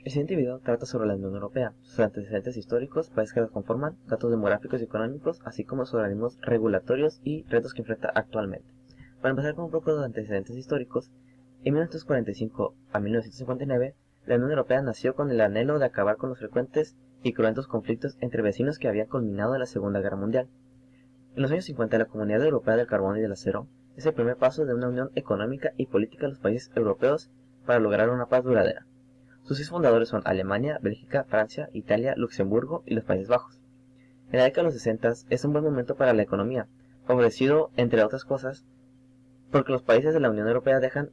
El siguiente video trata sobre la Unión Europea, sus antecedentes históricos, países que la conforman, datos demográficos y económicos, así como sus organismos regulatorios y retos que enfrenta actualmente. Para empezar con un poco de antecedentes históricos, en 1945 a 1959, la Unión Europea nació con el anhelo de acabar con los frecuentes y cruentos conflictos entre vecinos que habían culminado en la Segunda Guerra Mundial. En los años 50, la Comunidad Europea del Carbón y del Acero es el primer paso de una unión económica y política de los países europeos para lograr una paz duradera. Sus 6 fundadores son Alemania, Bélgica, Francia, Italia, Luxemburgo y los Países Bajos. En la década de los 60 es un buen momento para la economía, favorecido, entre otras cosas, porque los países de la Unión Europea dejan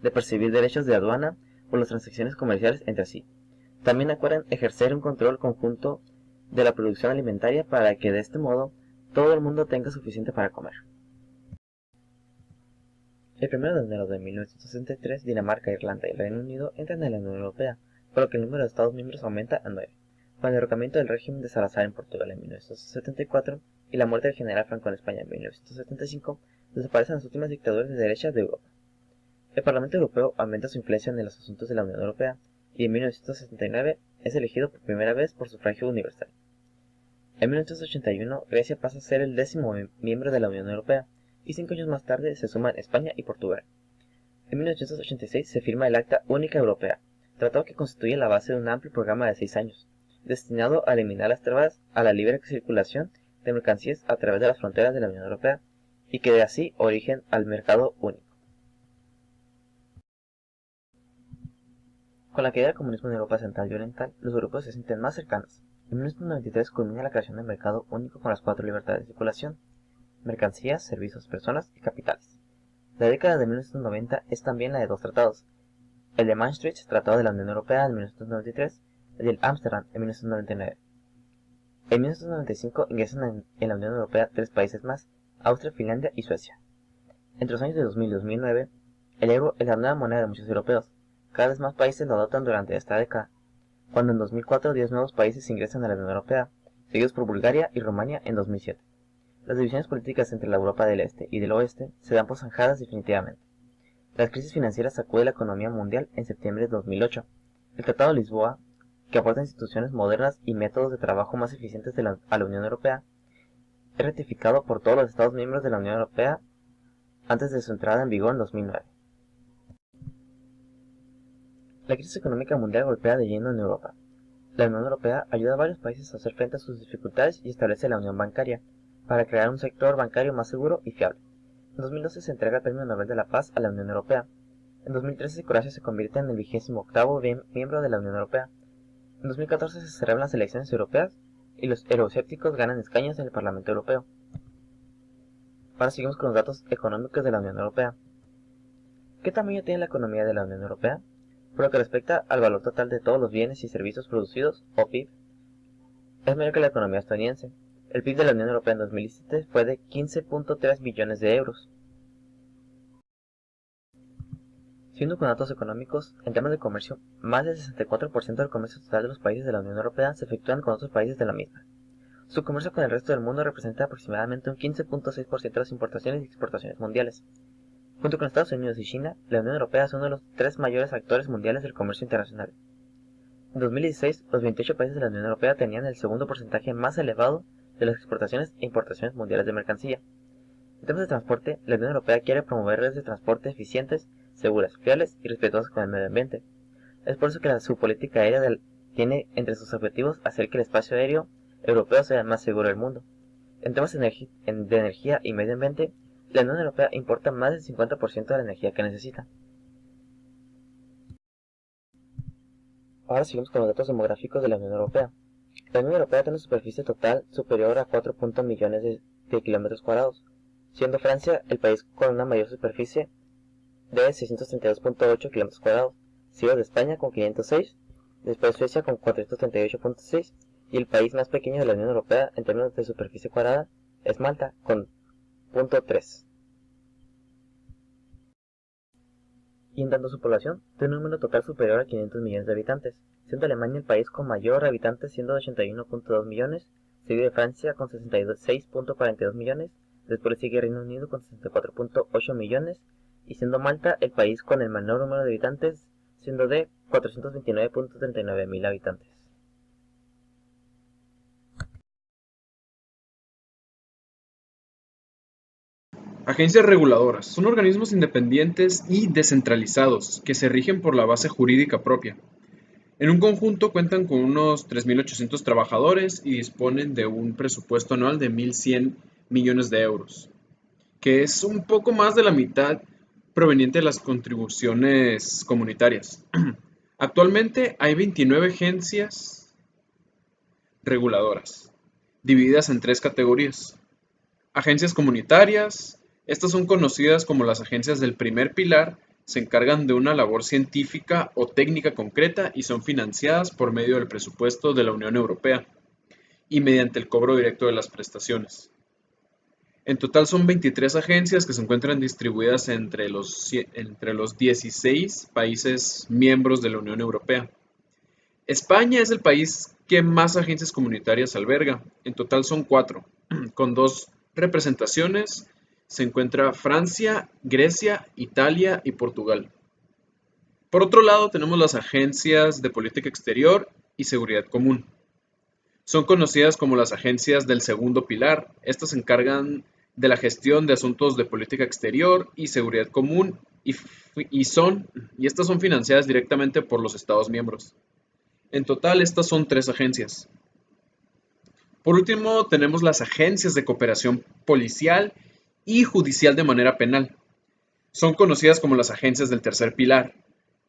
de percibir derechos de aduana por las transacciones comerciales entre sí. También acuerdan ejercer un control conjunto de la producción alimentaria para que de este modo todo el mundo tenga suficiente para comer. El 1 de enero de 1963, Dinamarca, Irlanda y el Reino Unido entran en la Unión Europea, por lo que el número de Estados miembros aumenta a 9. Con el derrocamiento del régimen de Salazar en Portugal en 1974 y la muerte del general Franco en España en 1975, desaparecen las últimas dictaduras de derecha de Europa. El Parlamento Europeo aumenta su influencia en los asuntos de la Unión Europea y en 1979 es elegido por primera vez por sufragio universal. En 1981, Grecia pasa a ser el 10º miembro de la Unión Europea, y 5 años más tarde se suman España y Portugal. En 1986 se firma el Acta Única Europea, tratado que constituye la base de un amplio programa de 6 años, destinado a eliminar las trabas a la libre circulación de mercancías a través de las fronteras de la Unión Europea, y que dé así origen al mercado único. Con la caída del comunismo en Europa Central y Oriental, los europeos se sienten más cercanos. En 1993 culmina la creación del mercado único con las 4 libertades de circulación: mercancías, servicios, personas y capitales. La década de 1990 es también la de 2 tratados: el de Maastricht, Tratado de la Unión Europea en 1993, y el de Ámsterdam en 1999. En 1995 ingresan en la Unión Europea 3 países más: Austria, Finlandia y Suecia. Entre los años de 2000 y 2009, el euro es la nueva moneda de muchos europeos. Cada vez más países lo adoptan durante esta década, cuando en 2004 10 nuevos países ingresan a la Unión Europea, seguidos por Bulgaria y Rumania en 2007. Las divisiones políticas entre la Europa del Este y del Oeste se dan por zanjadas definitivamente. La crisis financiera sacude la economía mundial en septiembre de 2008. El Tratado de Lisboa, que aporta instituciones modernas y métodos de trabajo más eficientes a la Unión Europea, es ratificado por todos los Estados miembros de la Unión Europea antes de su entrada en vigor en 2009. La crisis económica mundial golpea de lleno en Europa. La Unión Europea ayuda a varios países a hacer frente a sus dificultades y establece la unión bancaria, para crear un sector bancario más seguro y fiable. En 2012 se entrega el Premio Nobel de la Paz a la Unión Europea. En 2013 Croacia se convierte en el 28º miembro de la Unión Europea. En 2014 se celebran las elecciones europeas y los euroscépticos ganan escaños en el Parlamento Europeo. Ahora seguimos con los datos económicos de la Unión Europea. ¿Qué tamaño tiene la economía de la Unión Europea? Por lo que respecta al valor total de todos los bienes y servicios producidos, o PIB, es mayor que la economía estadounidense. El PIB de la Unión Europea en 2017 fue de 15.3 billones de euros. Siendo con datos económicos, en temas de comercio, más del 64% del comercio total de los países de la Unión Europea se efectúan con otros países de la misma. Su comercio con el resto del mundo representa aproximadamente un 15.6% de las importaciones y exportaciones mundiales. Junto con Estados Unidos y China, la Unión Europea es uno de los 3 mayores actores mundiales del comercio internacional. En 2016, los 28 países de la Unión Europea tenían el segundo porcentaje más elevado de las exportaciones e importaciones mundiales de mercancía. En temas de transporte, la Unión Europea quiere promover redes de transporte eficientes, seguras, fiables y respetuosas con el medio ambiente. Es por eso que su política aérea tiene entre sus objetivos hacer que el espacio aéreo europeo sea el más seguro del mundo. En temas de energía y medio ambiente, la Unión Europea importa más del 50% de la energía que necesita. Ahora seguimos con los datos demográficos de la Unión Europea. La Unión Europea tiene una superficie total superior a 4 millones de kilómetros cuadrados, siendo Francia el país con una mayor superficie de 632.8 kilómetros cuadrados, seguido de España con 506, después Suecia con 438.6 y el país más pequeño de la Unión Europea en términos de superficie cuadrada es Malta con 0.3. Y en tanto su población tiene un número total superior a 500 millones de habitantes, siendo Alemania el país con mayor habitantes siendo de 81.2 millones, seguido de Francia con 66.42 millones, después sigue Reino Unido con 64.8 millones, y siendo Malta el país con el menor número de habitantes siendo de 429.39 mil habitantes. Agencias reguladoras son organismos independientes y descentralizados que se rigen por la base jurídica propia. En un conjunto cuentan con unos 3.800 trabajadores y disponen de un presupuesto anual de 1.100 millones de euros, que es un poco más de la mitad proveniente de las contribuciones comunitarias. Actualmente hay 29 agencias reguladoras, divididas en tres categorías. Agencias comunitarias, estas son conocidas como las agencias del primer pilar, se encargan de una labor científica o técnica concreta y son financiadas por medio del presupuesto de la Unión Europea y mediante el cobro directo de las prestaciones. En total son 23 agencias que se encuentran distribuidas entre los 16 países miembros de la Unión Europea. España es el país que más agencias comunitarias alberga. En total son 4, con 2 representaciones. Se encuentra Francia, Grecia, Italia y Portugal. Por otro lado, tenemos las agencias de política exterior y seguridad común. Son conocidas como las agencias del segundo pilar. Estas se encargan de la gestión de asuntos de política exterior y seguridad común y estas son financiadas directamente por los Estados miembros. En total, estas son 3 agencias. Por último, tenemos las agencias de cooperación policial y judicial de manera penal. Son conocidas como las agencias del tercer pilar.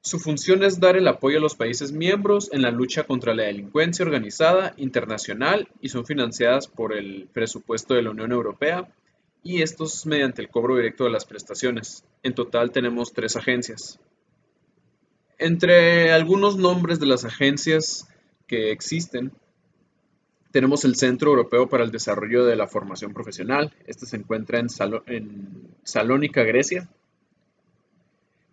Su función es dar el apoyo a los países miembros en la lucha contra la delincuencia organizada internacional y son financiadas por el presupuesto de la Unión Europea y estos mediante el cobro directo de las prestaciones. En total tenemos 3 agencias. Entre algunos nombres de las agencias que existen, tenemos el Centro Europeo para el Desarrollo de la Formación Profesional. Este se encuentra en Salónica, Grecia.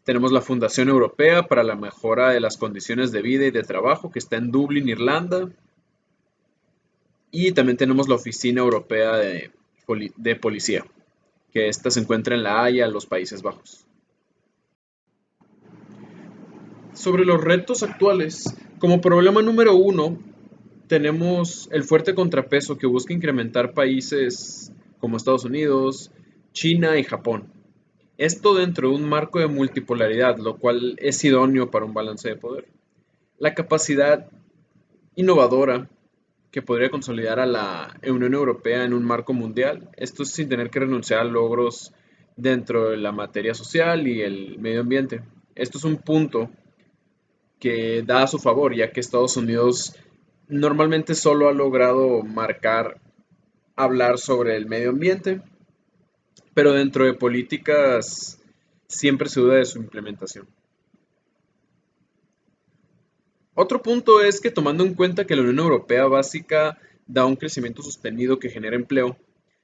Tenemos la Fundación Europea para la Mejora de las Condiciones de Vida y de Trabajo, que está en Dublín, Irlanda. Y también tenemos la Oficina Europea de Policía, que esta se encuentra en La Haya, los Países Bajos. Sobre los retos actuales, como problema número 1, tenemos el fuerte contrapeso que busca incrementar países como Estados Unidos, China y Japón. Esto dentro de un marco de multipolaridad, lo cual es idóneo para un balance de poder. La capacidad innovadora que podría consolidar a la Unión Europea en un marco mundial, esto sin tener que renunciar a logros dentro de la materia social y el medio ambiente. Esto es un punto que da a su favor, ya que Estados Unidos normalmente solo ha logrado hablar sobre el medio ambiente, pero dentro de políticas siempre se duda de su implementación. Otro punto es que tomando en cuenta que la Unión Europea básica da un crecimiento sostenido que genera empleo,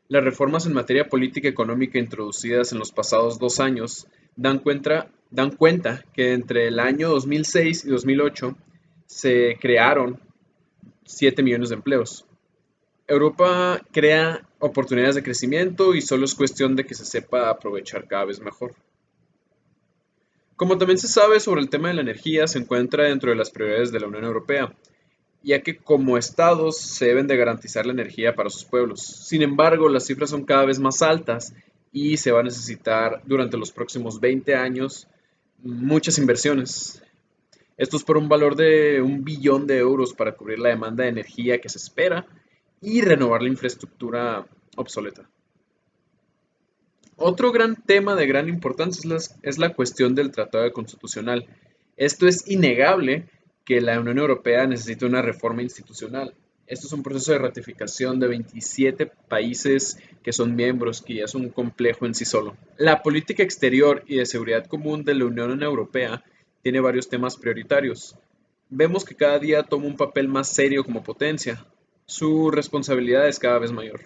las reformas en materia política y económica introducidas en los pasados 2 años dan cuenta que entre el año 2006 y 2008 se crearon 7 millones de empleos. Europa crea oportunidades de crecimiento y solo es cuestión de que se sepa aprovechar cada vez mejor. Como también se sabe sobre el tema de la energía, se encuentra dentro de las prioridades de la Unión Europea, ya que como estados se deben de garantizar la energía para sus pueblos. Sin embargo, las cifras son cada vez más altas y se va a necesitar durante los próximos 20 años muchas inversiones. Esto es por un valor de 1 billón de euros para cubrir la demanda de energía que se espera y renovar la infraestructura obsoleta. Otro gran tema de gran importancia es la cuestión del Tratado Constitucional. Esto es innegable que la Unión Europea necesita una reforma institucional. Esto es un proceso de ratificación de 27 países que son miembros, que ya es un complejo en sí solo. La política exterior y de seguridad común de la Unión Europea tiene varios temas prioritarios. Vemos que cada día toma un papel más serio como potencia. Su responsabilidad es cada vez mayor.